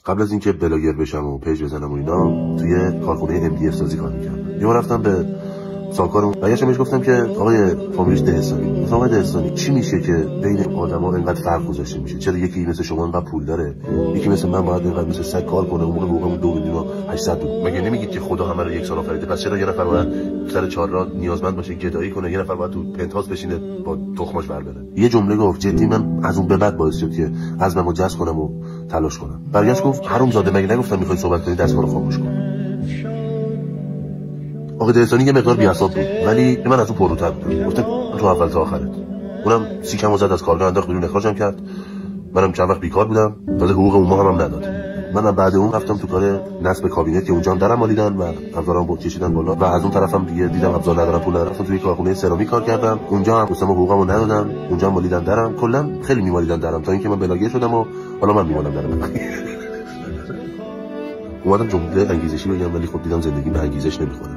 قبل از اینکه بلاگر بشم و پیج بزنم و اینا توی کارخونه MDF سازی کار می‌کردم. یه بار رفتم به ساکارم برگشتم بهش گفتم که آقای فامیلش دهستانی، آقای دهستانی چی میشه که بین آدما اینقدر فرق گذاشته میشه؟ چرا یکی مثل شما اینقدر پول داره، یکی مثل من باید اینقدر مثل سگ کار کنه، اون موقع حقوقمون 2,800,000 بود؟ مگه نمیگید که خدا همه رو یک سال آفریده؟ پس چرا یه نفر باید سر چهارراه نیازمند باشه گدایی کنه، یه نفر باید تو پنتهاوس بشینه با تخماش ور بره؟ یه جمله گفت جدی من از اون به بعد باعث شد که عزممو جذب کنم و تلاش کنم. برگشت گفت حرومزاده مگه نگفتم میخوای صحبت کنی دستگاه رو خاموش کن؟ آقای دهستانی یه مقدار بی‌حساب بود ولی من از اون پروتر بودم. گفتم تو اول تا آخرت. اونم سیکمو زد از کارگاه انداخت بیرون، اخراجم کرد. منم چند وقت بیکار بودم، تازه حقوق اون ماه هم نداد. منم بعد اون رفتم تو کار نصب کابینت که اونجا هم درم مالیدن و ابزارام بود کشیدن بالا و از اون طرفم دیگه دیدم ابزار ندارم پول ندارم، رفتم توی کارخونه سرامیک کار کردم. اونجا هم گفتم حقوقمو ندادم، اونجا هم مالیدن درم، کلا خیلی میمالیدن درم تا اینکه من بلاگر شدم و حالا من میمالم درم. اومدم جمله انگیزشی بگم ولی خب دیدم زندگی به انگیزش نمیخوره.